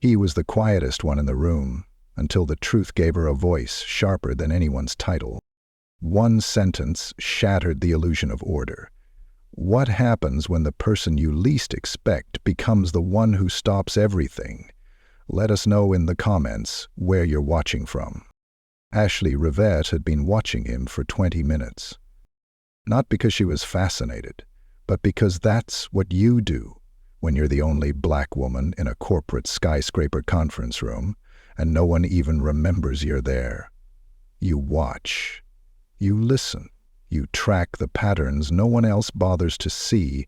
He was the quietest one in the room, until the truth gave her a voice sharper than anyone's title. One sentence shattered the illusion of order. What happens when the person you least expect becomes the one who stops everything? Let us know in the comments where you're watching from. Ashley Rivette had been watching him for 20 minutes. Not because she was fascinated, but because that's what you do when you're the only black woman in a corporate skyscraper conference room and no one even remembers you're there. You watch. You listen. You track the patterns no one else bothers to see.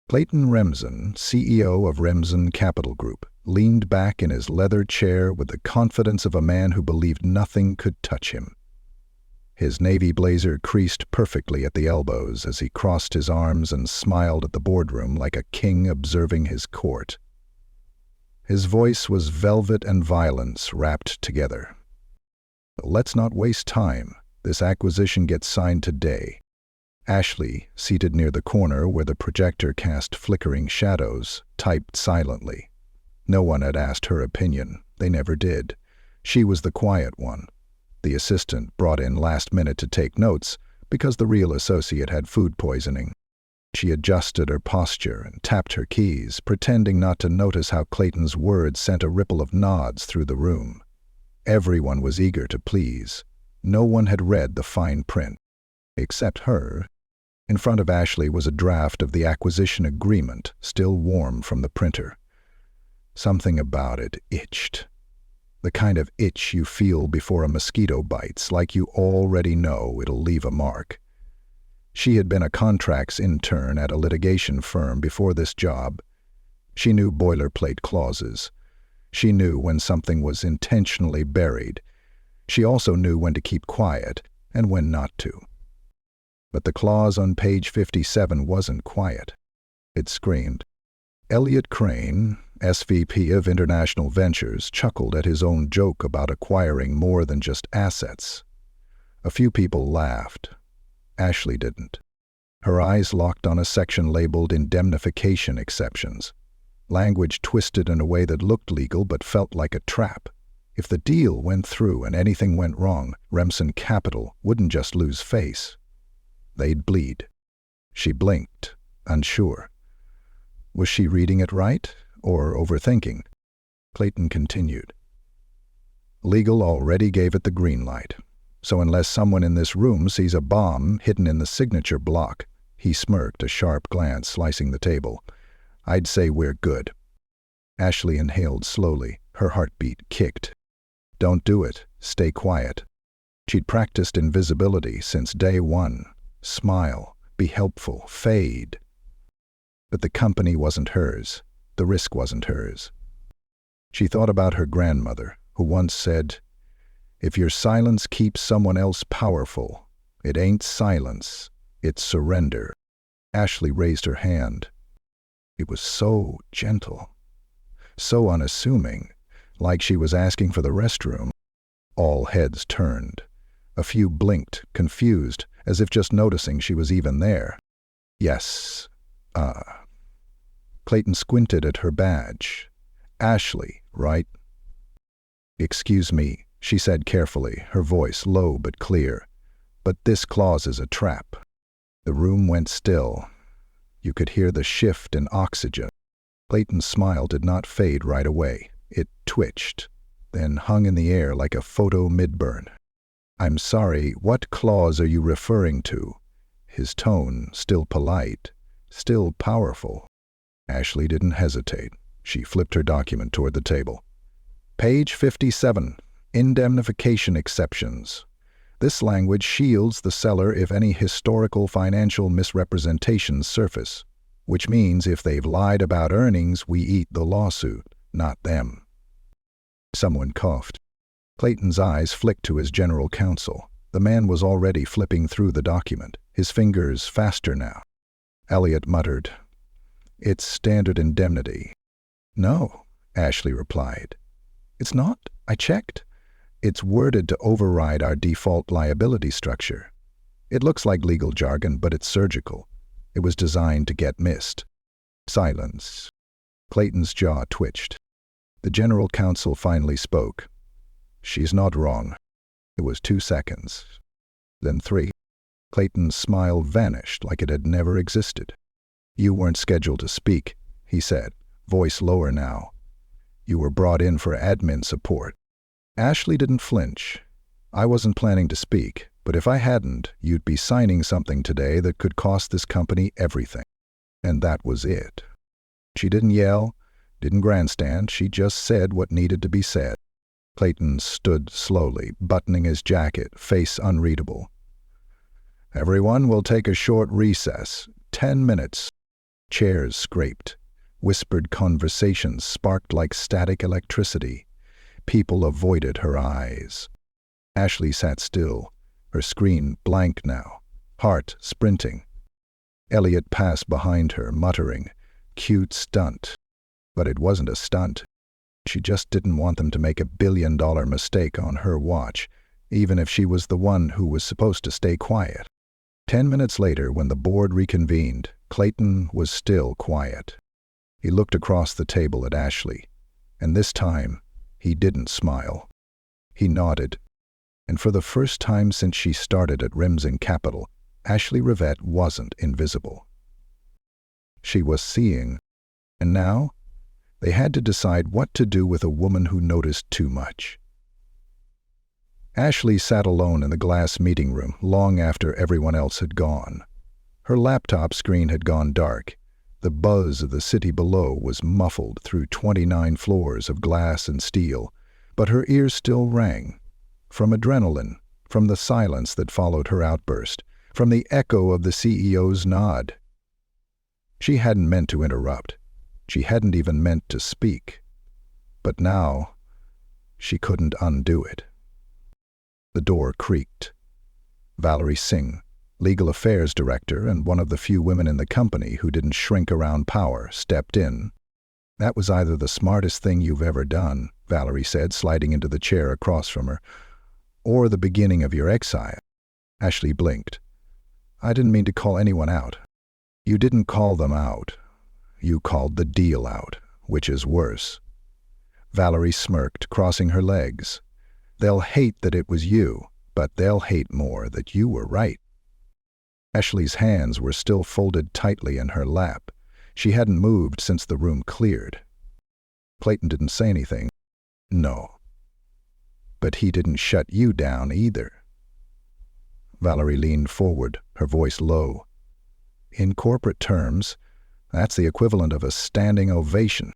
Clayton Remsen, CEO of Remsen Capital Group, leaned back in his leather chair with the confidence of a man who believed nothing could touch him. His navy blazer creased perfectly at the elbows as he crossed his arms and smiled at the boardroom like a king observing his court. His voice was velvet and violence wrapped together. Let's not waste time. This acquisition gets signed today. Ashley, seated near the corner where the projector cast flickering shadows, typed silently. No one had asked her opinion. They never did. She was the quiet one. The assistant brought in last minute to take notes because the real associate had food poisoning. She adjusted her posture and tapped her keys, pretending not to notice how Clayton's words sent a ripple of nods through the room. Everyone was eager to please. No one had read the fine print, except her. In front of Ashley was a draft of the acquisition agreement, still warm from the printer. Something about it itched. The kind of itch you feel before a mosquito bites, like you already know it'll leave a mark. She had been a contracts intern at a litigation firm before this job. She knew boilerplate clauses. She knew when something was intentionally buried. She also knew when to keep quiet and when not to. But the clause on page 57 wasn't quiet. It screamed. Elliot Crane, SVP of International Ventures, chuckled at his own joke about acquiring more than just assets. A few people laughed. Ashley didn't. Her eyes locked on a section labeled indemnification exceptions. Language twisted in a way that looked legal but felt like a trap. If the deal went through and anything went wrong, Remsen Capital wouldn't just lose face. They'd bleed. She blinked, unsure. Was she reading it right, or overthinking? Clayton continued. Legal already gave it the green light, so unless someone in this room sees a bomb hidden in the signature block, he smirked, a sharp glance slicing the table, I'd say we're good. Ashley inhaled slowly, her heartbeat kicked. Don't do it. Stay quiet. She'd practiced invisibility since day one. Smile, be helpful, fade. But the company wasn't hers. The risk wasn't hers. She thought about her grandmother, who once said, "If your silence keeps someone else powerful, it ain't silence, it's surrender." Ashley raised her hand. It was so gentle, so unassuming, like she was asking for the restroom. All heads turned. A few blinked, confused, as if just noticing she was even there. Yes, Clayton squinted at her badge. Ashley, right? Excuse me, she said carefully, her voice low but clear. But this clause is a trap. The room went still. You could hear the shift in oxygen. Clayton's smile did not fade right away. It twitched, then hung in the air like a photo mid-burn. I'm sorry, what clause are you referring to? His tone, still polite, still powerful. Ashley didn't hesitate. She flipped her document toward the table. Page 57, indemnification exceptions. This language shields the seller if any historical financial misrepresentations surface, which means if they've lied about earnings, we eat the lawsuit, not them. Someone coughed. Clayton's eyes flicked to his general counsel. The man was already flipping through the document, his fingers faster now. Elliot muttered, "It's standard indemnity." "No," Ashley replied. "It's not. I checked. It's worded to override our default liability structure. It looks like legal jargon, but it's surgical. It was designed to get missed." Silence. Clayton's jaw twitched. The general counsel finally spoke. "She's not wrong." It was 2 seconds. Then 3. Clayton's smile vanished like it had never existed. "You weren't scheduled to speak," he said, voice lower now. "You were brought in for admin support." Ashley didn't flinch. "I wasn't planning to speak, but if I hadn't, you'd be signing something today that could cost this company everything." And that was it. She didn't yell, didn't grandstand, she just said what needed to be said. Clayton stood slowly, buttoning his jacket, face unreadable. "Everyone will take a short recess. 10 minutes. Chairs scraped. Whispered conversations sparked like static electricity. People avoided her eyes. Ashley sat still, her screen blank now, heart sprinting. Elliot passed behind her, muttering, "Cute stunt." But it wasn't a stunt. She just didn't want them to make a billion-dollar mistake on her watch, even if she was the one who was supposed to stay quiet. 10 minutes later, when the board reconvened, Clayton was still quiet. He looked across the table at Ashley, and this time, he didn't smile. He nodded, and for the first time since she started at Remsen Capital, Ashley Rivette wasn't invisible. She was seeing, and now they had to decide what to do with a woman who noticed too much. Ashley sat alone in the glass meeting room long after everyone else had gone. Her laptop screen had gone dark. The buzz of the city below was muffled through 29 floors of glass and steel, but her ears still rang. From adrenaline, from the silence that followed her outburst, from the echo of the CEO's nod. She hadn't meant to interrupt. She hadn't even meant to speak. But now, she couldn't undo it. The door creaked. Valerie Singh, legal affairs director and one of the few women in the company who didn't shrink around power, stepped in. "That was either the smartest thing you've ever done," Valerie said, sliding into the chair across from her, "or the beginning of your exile." Ashley blinked. "I didn't mean to call anyone out." "You didn't call them out. You called the deal out, which is worse." Valerie smirked, crossing her legs. "They'll hate that it was you, but they'll hate more that you were right." Ashley's hands were still folded tightly in her lap. She hadn't moved since the room cleared. Clayton didn't say anything. "No. But he didn't shut you down either." Valerie leaned forward, her voice low. "In corporate terms, that's the equivalent of a standing ovation."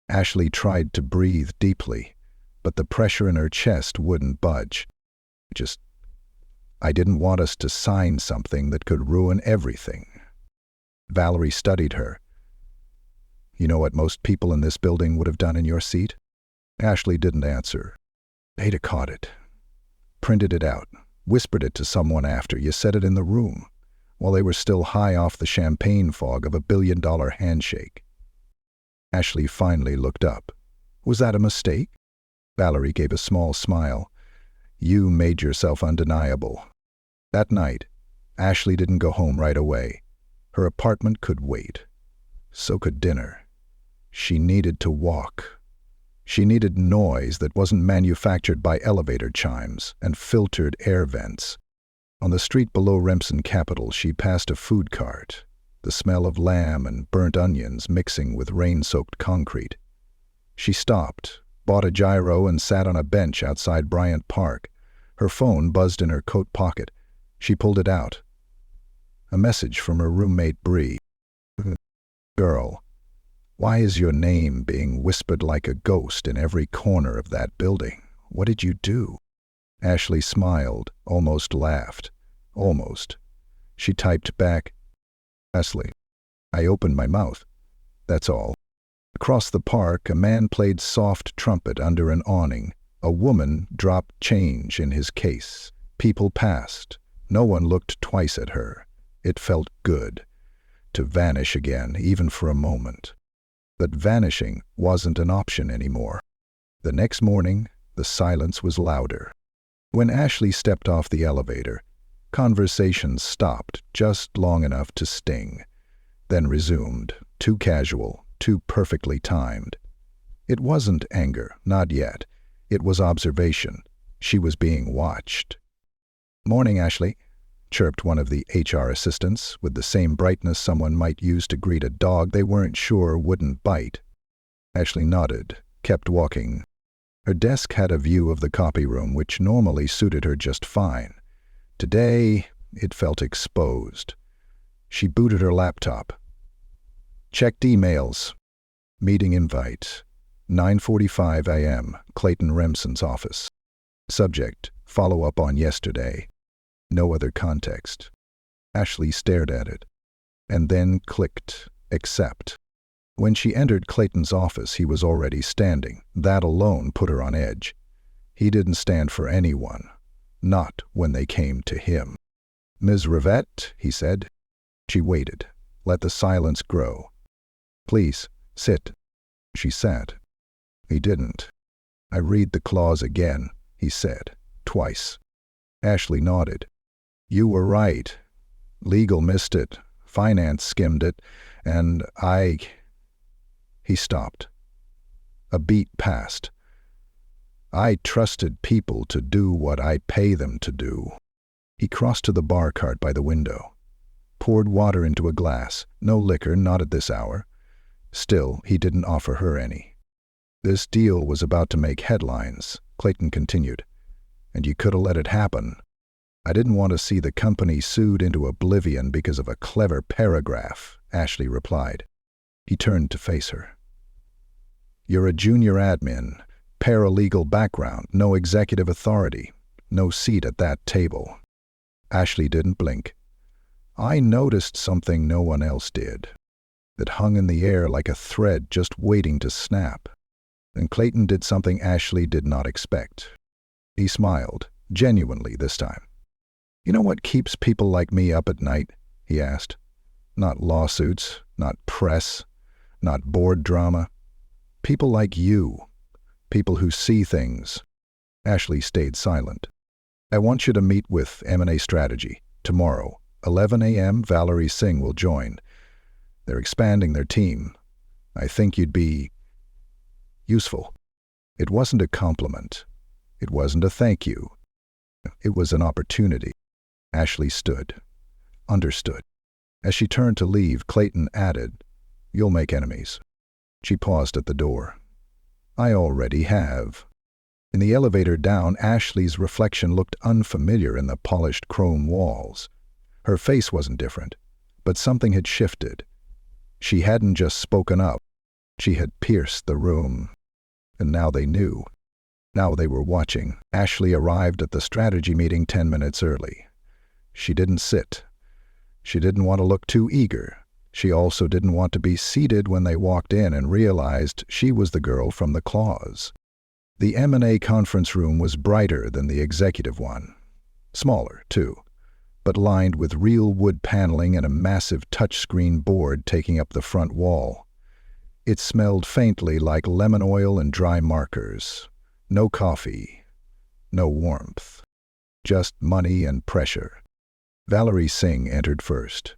Ashley tried to breathe deeply, but the pressure in her chest wouldn't budge. I didn't want us to sign something that could ruin everything." Valerie studied her. "You know what most people in this building would have done in your seat?" Ashley didn't answer. "They'd have caught it, printed it out, whispered it to someone after you said it in the room, while they were still high off the champagne fog of a billion-dollar handshake." Ashley finally looked up. "Was that a mistake?" Valerie gave a small smile. "You made yourself undeniable." That night, Ashley didn't go home right away. Her apartment could wait. So could dinner. She needed to walk. She needed noise that wasn't manufactured by elevator chimes and filtered air vents. On the street below Remsen Capital, she passed a food cart, the smell of lamb and burnt onions mixing with rain-soaked concrete. She stopped, bought a gyro, and sat on a bench outside Bryant Park. Her phone buzzed in her coat pocket. She pulled it out. A message from her roommate Bree. "Girl, why is your name being whispered like a ghost in every corner of that building? What did you do?" Ashley smiled, almost laughed. Almost. She typed back, "Ashley, I opened my mouth. That's all." Across the park, a man played soft trumpet under an awning. A woman dropped change in his case. People passed. No one looked twice at her. It felt good to vanish again, even for a moment. But vanishing wasn't an option anymore. The next morning, the silence was louder. When Ashley stepped off the elevator, conversations stopped just long enough to sting, then resumed, too casual, too perfectly timed. It wasn't anger, not yet. It was observation. She was being watched. "Morning, Ashley," chirped one of the HR assistants with the same brightness someone might use to greet a dog they weren't sure wouldn't bite. Ashley nodded, kept walking. Her desk had a view of the copy room, which normally suited her just fine. Today, it felt exposed. She booted her laptop. Checked emails. Meeting invite. 9:45 a.m., Clayton Remsen's office. Subject, follow up on yesterday. No other context. Ashley stared at it, and then clicked, accept. When she entered Clayton's office, he was already standing. That alone put her on edge. He didn't stand for anyone, not when they came to him. "Ms. Rivette," he said. She waited, let the silence grow. "Please, sit." She sat. He didn't. "I read the clause again," he said, twice. Ashley nodded. "You were right. Legal missed it, finance skimmed it, and He stopped. A beat passed. "I trusted people to do what I pay them to do." He crossed to the bar cart by the window, poured water into a glass. No liquor, not at this hour. Still, he didn't offer her any. "This deal was about to make headlines," Clayton continued, "and you could have let it happen. I didn't want to see the company sued into oblivion because of a clever paragraph," Ashley replied. He turned to face her. "You're a junior admin, paralegal background, no executive authority, no seat at that table." Ashley didn't blink. "I noticed something no one else did, that hung in the air like a thread just waiting to snap." And Clayton did something Ashley did not expect. He smiled, genuinely this time. "You know what keeps people like me up at night?" he asked. "Not lawsuits, not press, not board drama. People like you. People who see things." Ashley stayed silent. "I want you to meet with M&A Strategy. Tomorrow, 11 a.m., Valerie Singh will join. They're expanding their team. I think you'd be useful." It wasn't a compliment. It wasn't a thank you. It was an opportunity. Ashley stood. Understood. As she turned to leave, Clayton added, "You'll make enemies." She paused at the door. "I already have." In the elevator down, Ashley's reflection looked unfamiliar in the polished chrome walls. Her face wasn't different, but something had shifted. She hadn't just spoken up. She had pierced the room. And now they knew. Now they were watching. Ashley arrived at the strategy meeting 10 minutes early. She didn't sit. She didn't want to look too eager. She also didn't want to be seated when they walked in and realized she was the girl from the clause. The M&A conference room was brighter than the executive one. Smaller, too, but lined with real wood paneling and a massive touchscreen board taking up the front wall. It smelled faintly like lemon oil and dry markers. No coffee. No warmth. Just money and pressure. Valerie Singh entered first.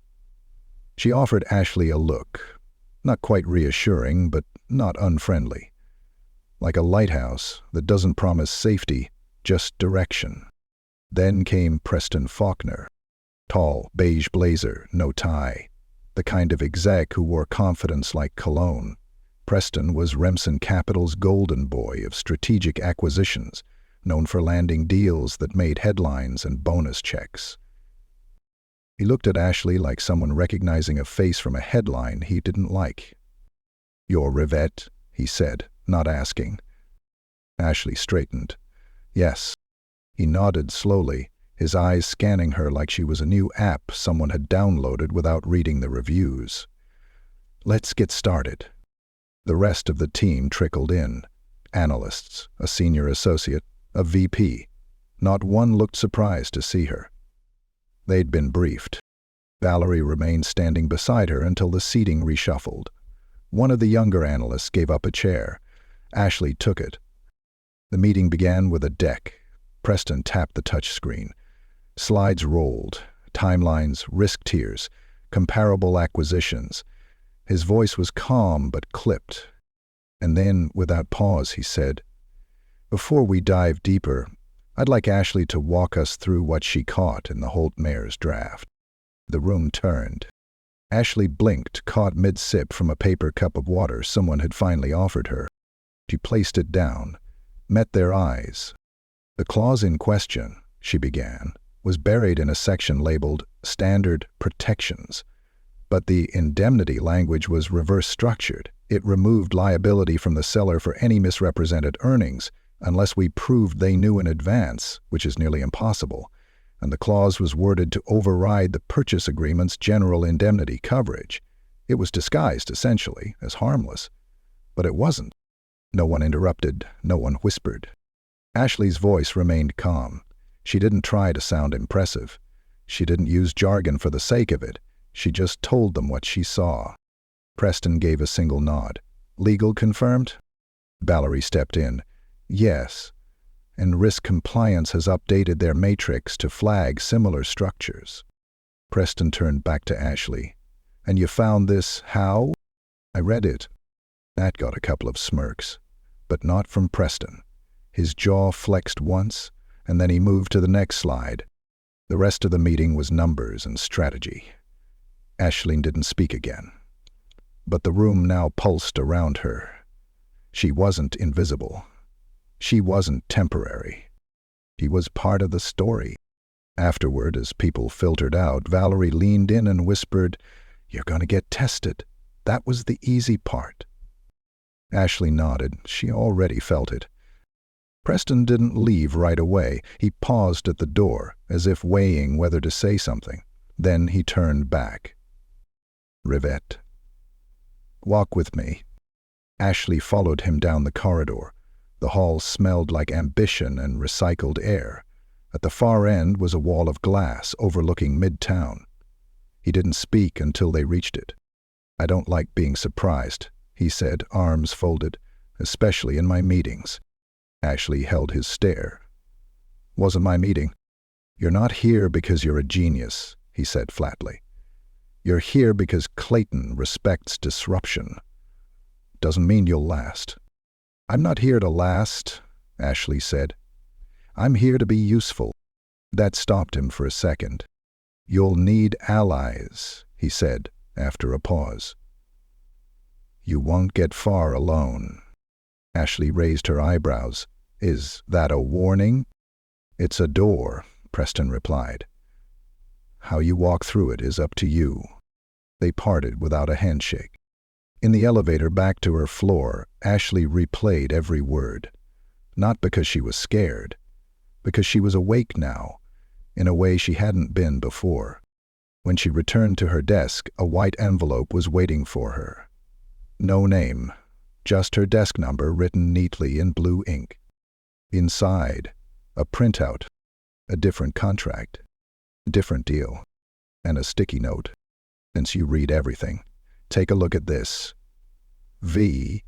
She offered Ashley a look, not quite reassuring, but not unfriendly. Like a lighthouse that doesn't promise safety, just direction. Then came Preston Faulkner. Tall, beige blazer, no tie. The kind of exec who wore confidence like cologne. Preston was Remsen Capital's golden boy of strategic acquisitions, known for landing deals that made headlines and bonus checks. He looked at Ashley like someone recognizing a face from a headline he didn't like. "You're Rivette," he said, not asking. Ashley straightened. "Yes." He nodded slowly, his eyes scanning her like she was a new app someone had downloaded without reading the reviews. "Let's get started." The rest of the team trickled in. Analysts, a senior associate, a VP. Not one looked surprised to see her. They'd been briefed. Valerie remained standing beside her until the seating reshuffled. One of the younger analysts gave up a chair. Ashley took it. The meeting began with a deck. Preston tapped the touch screen. Slides rolled. Timelines, risk tiers, comparable acquisitions. His voice was calm but clipped. And then, without pause, he said, "Before we dive deeper, I'd like Ashley to walk us through what she caught in the Holt-Mayer's draft." The room turned. Ashley blinked, caught mid-sip from a paper cup of water someone had finally offered her. She placed it down, met their eyes. "The clause in question," she began, "was buried in a section labeled Standard Protections. But the indemnity language was reverse-structured. It removed liability from the seller for any misrepresented earnings, unless we proved they knew in advance, which is nearly impossible. And the clause was worded to override the purchase agreement's general indemnity coverage. It was disguised, essentially, as harmless. But it wasn't. No one interrupted, no one whispered. Ashley's voice remained calm. She didn't try to sound impressive. She didn't use jargon for the sake of it. She just told them what she saw. Preston gave a single nod. "Legal confirmed?" Valerie stepped in. "Yes. And Risk Compliance has updated their matrix to flag similar structures." Preston turned back to Ashley. "And you found this how?" "I read it." That got a couple of smirks, but not from Preston. His jaw flexed once, and then he moved to the next slide. The rest of the meeting was numbers and strategy. Ashley didn't speak again. But the room now pulsed around her. She wasn't invisible. She wasn't temporary. She was part of the story. Afterward, as people filtered out, Valerie leaned in and whispered, "You're going to get tested. That was the easy part." Ashley nodded. She already felt it. Preston didn't leave right away. He paused at the door, as if weighing whether to say something. Then he turned back. "Rivette. Walk with me." Ashley followed him down the corridor. The hall smelled like ambition and recycled air. At the far end was a wall of glass overlooking Midtown. He didn't speak until they reached it. "I don't like being surprised," he said, arms folded, "especially in my meetings." Ashley held his stare. "Wasn't my meeting." "You're not here because you're a genius," he said flatly. "You're here because Clayton respects disruption. Doesn't mean you'll last." "I'm not here to last," Ashley said. "I'm here to be useful." That stopped him for a second. "You'll need allies," he said after a pause. "You won't get far alone." Ashley raised her eyebrows. "Is that a warning?" "It's a door," Preston replied. "How you walk through it is up to you." They parted without a handshake. In the elevator back to her floor, Ashley replayed every word. Not because she was scared, because she was awake now, in a way she hadn't been before. When she returned to her desk, a white envelope was waiting for her. No name, just her desk number written neatly in blue ink. Inside, a printout, a different contract, different deal, and a sticky note. "Since you read everything, take a look at this. V."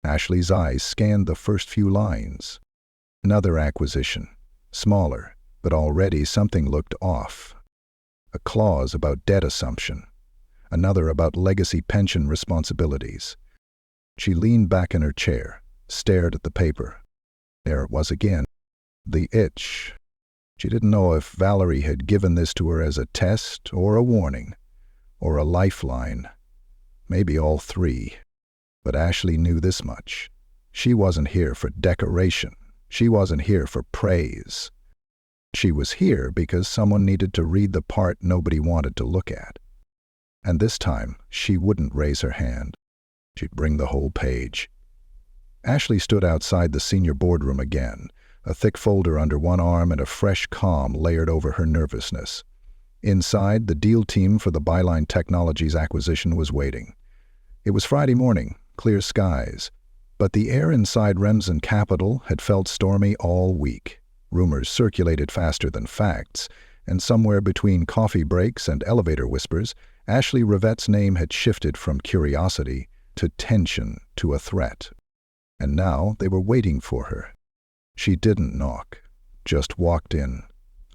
Ashley's eyes scanned the first few lines. Another acquisition, smaller, but already something looked off. A clause about debt assumption, another about legacy pension responsibilities. She leaned back in her chair, stared at the paper. There it was again. The itch. She didn't know if Valerie had given this to her as a test or a warning, or a lifeline. Maybe all three. But Ashley knew this much. She wasn't here for decoration. She wasn't here for praise. She was here because someone needed to read the part nobody wanted to look at. And this time, she wouldn't raise her hand. She'd bring the whole page. Ashley stood outside the senior boardroom again, a thick folder under one arm and a fresh calm layered over her nervousness. Inside, the deal team for the Byline Technologies acquisition was waiting. It was Friday morning, clear skies, but the air inside Remsen Capital had felt stormy all week. Rumors circulated faster than facts, and somewhere between coffee breaks and elevator whispers, Ashley Rivette's name had shifted from curiosity to tension to a threat. And now they were waiting for her. She didn't knock, just walked in,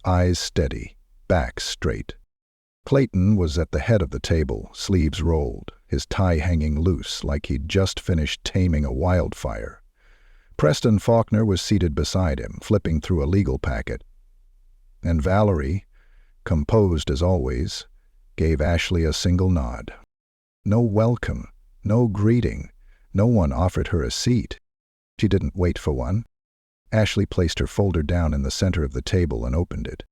eyes steady, back straight. Clayton was at the head of the table, sleeves rolled, his tie hanging loose like he'd just finished taming a wildfire. Preston Faulkner was seated beside him, flipping through a legal packet. And Valerie, composed as always, gave Ashley a single nod. No welcome, no greeting, no one offered her a seat. She didn't wait for one. Ashley placed her folder down in the center of the table and opened it.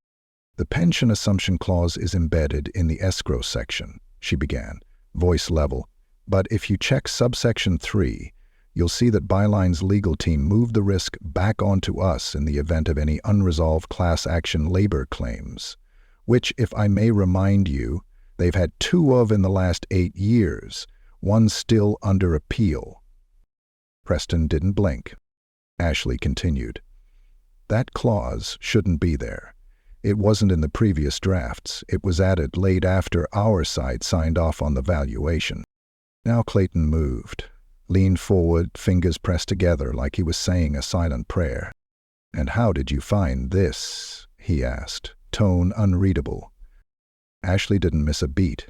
The pension assumption clause is embedded in the escrow section, she began, voice level. But if you check subsection 3, you'll see that Byline's legal team moved the risk back onto us in the event of any unresolved class action labor claims, which, if I may remind you, they've had 2 of in the last 8 years, one still under appeal. Preston didn't blink. Ashley continued. That clause shouldn't be there. It wasn't in the previous drafts. It was added late after our side signed off on the valuation. Now Clayton moved, leaned forward, fingers pressed together like he was saying a silent prayer. "And how did you find this?" he asked, tone unreadable. Ashley didn't miss a beat.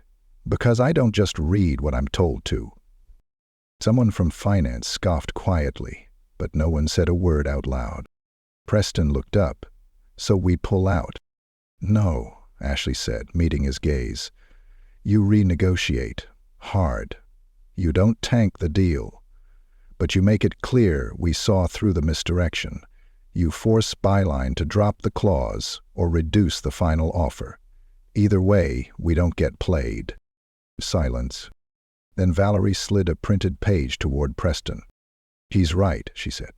"Because I don't just read what I'm told to." Someone from finance scoffed quietly, but no one said a word out loud. Preston looked up. "So we pull out?" "No," Ashley said, meeting his gaze. "You renegotiate. Hard. You don't tank the deal. But you make it clear we saw through the misdirection. You force Byline to drop the clause or reduce the final offer. Either way, we don't get played." Silence. Then Valerie slid a printed page toward Preston. "He's right," she said,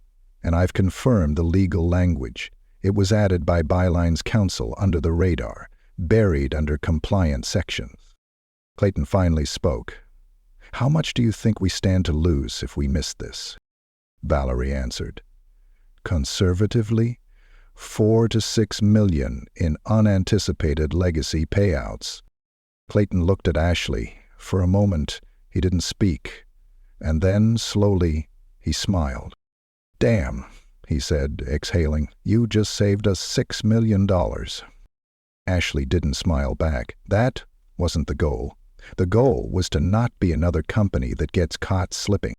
"and I've confirmed the legal language. It was added by Byline's counsel under the radar, buried under compliance sections." Clayton finally spoke. "How much do you think we stand to lose if we miss this?" Valerie answered. "Conservatively, 4 to 6 million in unanticipated legacy payouts." Clayton looked at Ashley. For a moment, he didn't speak, and then, slowly, he smiled. "Damn," he said, exhaling, "you just saved us $6 million. Ashley didn't smile back. That wasn't the goal. The goal was to not be another company that gets caught slipping.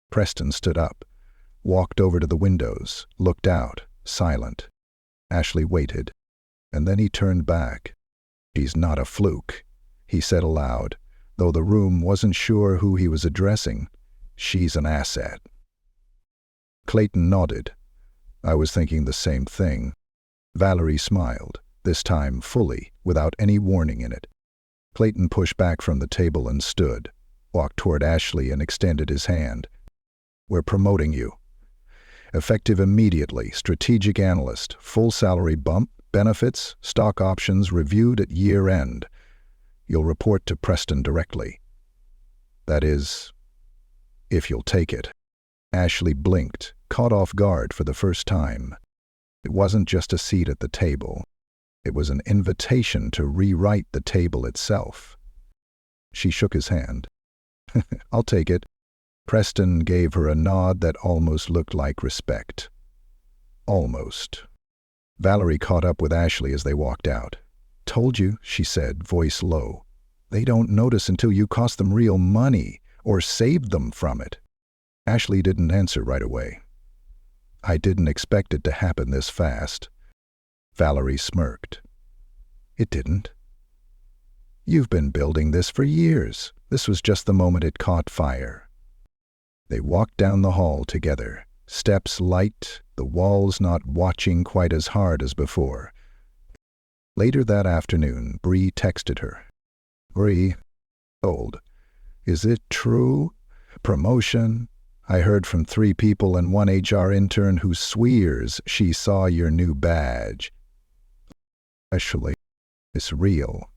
Preston stood up, walked over to the windows, looked out, silent. Ashley waited, and then he turned back. "She's not a fluke," he said aloud, though the room wasn't sure who he was addressing. "She's an asset." Clayton nodded. "I was thinking the same thing." Valerie smiled, this time fully, without any warning in it. Clayton pushed back from the table and stood, walked toward Ashley and extended his hand. "We're promoting you. Effective immediately, strategic analyst, full salary bump, benefits, stock options reviewed at year end. You'll report to Preston directly. That is, if you'll take it." Ashley blinked, caught off guard for the first time. It wasn't just a seat at the table. It was an invitation to rewrite the table itself. She shook his hand. "I'll take it." Preston gave her a nod that almost looked like respect. Almost. Valerie caught up with Ashley as they walked out. "Told you," she said, voice low. "They don't notice until you cost them real money or saved them from it." Ashley didn't answer right away. "I didn't expect it to happen this fast." Valerie smirked. "It didn't. You've been building this for years. This was just the moment it caught fire." They walked down the hall together, steps light, the walls not watching quite as hard as before. Later that afternoon, Bree texted her. "Bree, old, is it true? Promotion? I heard from 3 people and 1 HR intern who swears she saw your new badge. Actually, it's real.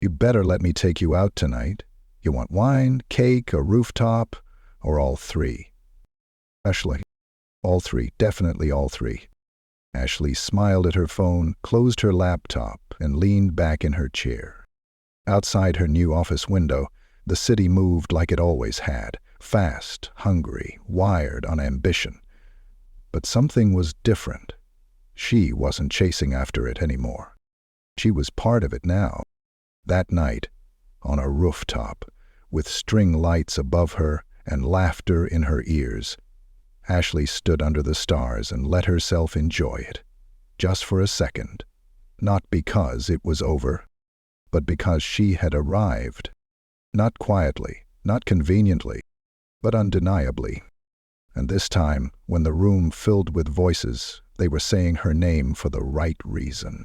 You better let me take you out tonight. You want wine, cake, a rooftop, or all 3? Ashley, all 3, definitely all 3. Ashley smiled at her phone, closed her laptop, and leaned back in her chair. Outside her new office window, the city moved like it always had, fast, hungry, wired on ambition. But something was different. She wasn't chasing after it anymore. She was part of it now. That night, on a rooftop, with string lights above her and laughter in her ears. Ashley stood under the stars and let herself enjoy it, just for a second, not because it was over, but because she had arrived. Not quietly, not conveniently, but undeniably. And this time, when the room filled with voices, they were saying her name for the right reason.